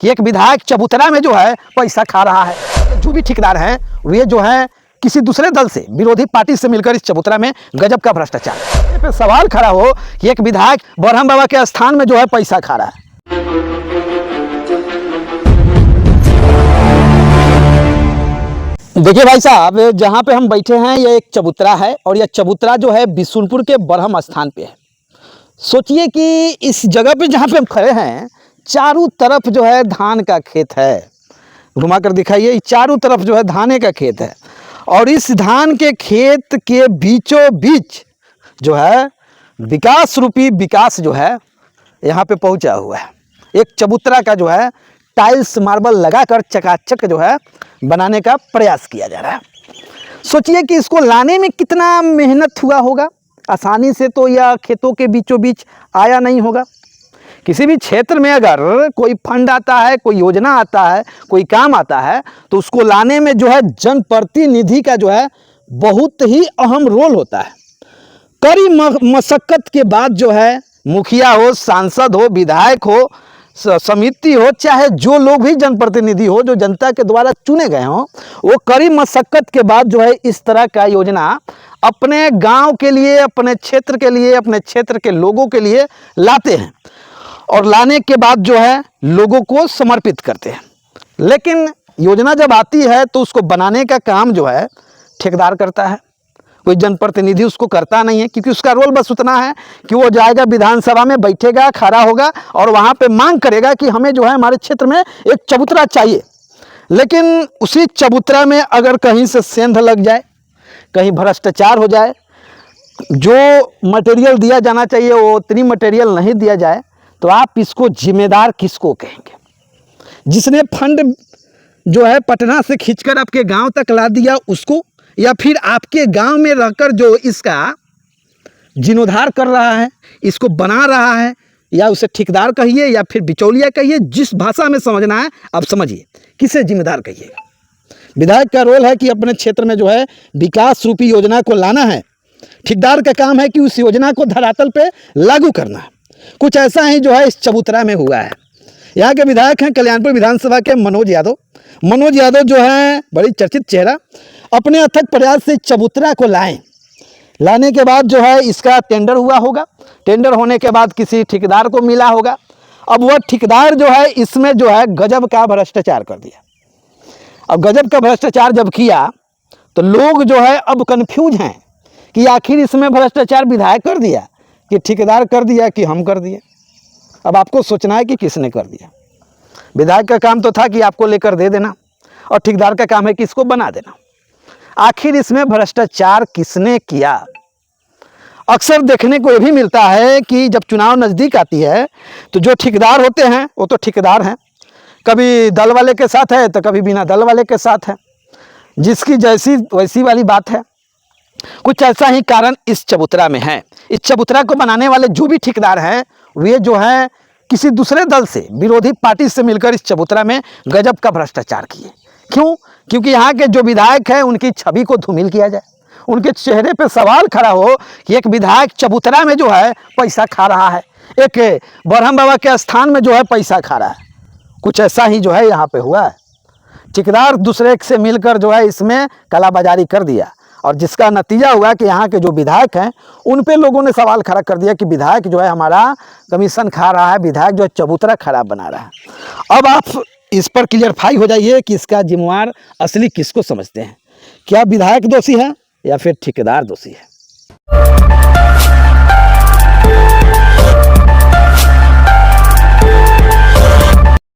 कि एक विधायक चबूतरा में जो है पैसा खा रहा है। जो भी ठेकेदार हैं वे जो है किसी दूसरे दल से, विरोधी पार्टी से मिलकर इस चबूतरा में गजब का भ्रष्टाचार पे सवाल खड़ा हो कि एक विधायक बरहम बाबा के स्थान में जो है पैसा खा रहा है। देखिए भाई साहब, जहाँ पे हम बैठे हैं यह एक चबूतरा है और यह चबूतरा जो है बिशुनपुर के बरहम स्थान पे है। सोचिए कि इस जगह पे जहाँ पे हम खड़े हैं चारों तरफ जो है धान का खेत है। घुमा कर दिखाइए, चारों तरफ जो है धाने का खेत है और इस धान के खेत के बीचों बीच जो है विकास रूपी विकास जो है यहाँ पे पहुँचा हुआ है। एक चबूतरा का जो है टाइल्स मार्बल लगाकर चकाचक जो है बनाने का प्रयास किया जा रहा है। सोचिए कि इसको लाने में कितना मेहनत हुआ होगा। आसानी से तो यह खेतों के बीचों बीच आया नहीं होगा। किसी भी क्षेत्र में अगर कोई फंड आता है, कोई योजना आता है, कोई काम आता है तो उसको लाने में जो है जनप्रतिनिधि का जो है बहुत ही अहम रोल होता है। कड़ी मशक्कत के बाद जो है मुखिया हो, सांसद हो, विधायक हो, समिति हो, चाहे जो लोग भी जनप्रतिनिधि हो, जो जनता के द्वारा चुने गए हों, वो कड़ी मशक्कत के बाद जो है इस तरह का योजना अपने गांव के लिए, अपने क्षेत्र के लिए, अपने क्षेत्र के लोगों के लिए लाते हैं और लाने के बाद जो है लोगों को समर्पित करते हैं। लेकिन योजना जब आती है तो उसको बनाने का काम जो है ठेकेदार करता है, कोई जनप्रतिनिधि उसको करता नहीं है, क्योंकि उसका रोल बस उतना है कि वो जाएगा विधानसभा में, बैठेगा, खड़ा होगा और वहाँ पे मांग करेगा कि हमें जो है हमारे क्षेत्र में एक चबूतरा चाहिए। लेकिन उसी चबूतरा में अगर कहीं से सेंध लग जाए, कहीं भ्रष्टाचार हो जाए, जो मटेरियल दिया जाना चाहिए वो उतनी मटेरियल नहीं दिया जाए, तो आप इसको जिम्मेदार किसको कहेंगे? जिसने फंड जो है पटना से खींचकर आपके गांव तक ला दिया उसको, या फिर आपके गांव में रहकर जो इसका जीर्णोद्धार कर रहा है, इसको बना रहा है, या उसे ठेकेदार कहिए या फिर बिचौलिया कहिए, जिस भाषा में समझना है आप समझिए, किसे जिम्मेदार कहिएगा। विधायक का रोल है कि अपने क्षेत्र में जो है विकास रूपी योजना को लाना है। ठेकेदार का काम है कि उस योजना को धरातल पे लागू करना है। कुछ ऐसा ही जो है इस चबूतरा में हुआ है। यहाँ के विधायक हैं कल्याणपुर विधानसभा के मनोज यादव। मनोज यादव जो है बड़ी चर्चित चेहरा, अपने अथक प्रयास से चबूतरा को लाने के बाद जो है इसका टेंडर हुआ होगा। टेंडर होने के बाद किसी ठेकेदार को मिला होगा। अब वह ठेकेदार जो है इसमें जो है गजब का भ्रष्टाचार कर दिया। अब गजब का भ्रष्टाचार जब किया तो लोग जो है अब कन्फ्यूज हैं कि आखिर इसमें भ्रष्टाचार विधायक कर दिया कि ठेकेदार कर दिया कि हम कर दिए। अब आपको सोचना है कि किसने कर दिया। विधायक का काम तो था कि आपको लेकर दे देना और ठेकेदार का काम है कि इसको बना देना। आखिर इसमें भ्रष्टाचार किसने किया? अक्सर देखने को यह भी मिलता है कि जब चुनाव नज़दीक आती है तो जो ठेकेदार होते हैं वो तो ठेकेदार हैं, कभी दल वाले के साथ है तो कभी बिना दल वाले के साथ है, जिसकी जैसी वैसी वाली बात है। कुछ ऐसा ही कारण इस चबूतरा में है। इस चबूतरा को बनाने वाले जो भी ठेकेदार हैं वे जो है किसी दूसरे दल से, विरोधी पार्टी से मिलकर इस चबूतरा में गजब का भ्रष्टाचार किए। क्यों? क्योंकि यहाँ के जो विधायक हैं उनकी छवि को धूमिल किया जाए, उनके चेहरे पे सवाल खड़ा हो कि एक विधायक चबूतरा में जो है पैसा खा रहा है, एक बरहम बाबा के स्थान में जो है पैसा खा रहा है। कुछ ऐसा ही जो है यहाँ पे हुआ है। ठेकेदार दूसरे से मिलकर जो है इसमें कालाबाजारी कर दिया और जिसका नतीजा हुआ कि यहाँ के जो विधायक हैं उन पे लोगों ने सवाल खड़ा कर दिया कि विधायक जो है हमारा कमीशन खा रहा है, विधायक जो है चबूतरा खराब बना रहा है। अब आप इस पर क्लियरफाई हो जाइए कि इसका जिम्मेवार असली किसको समझते हैं। क्या विधायक दोषी है या फिर ठेकेदार दोषी है?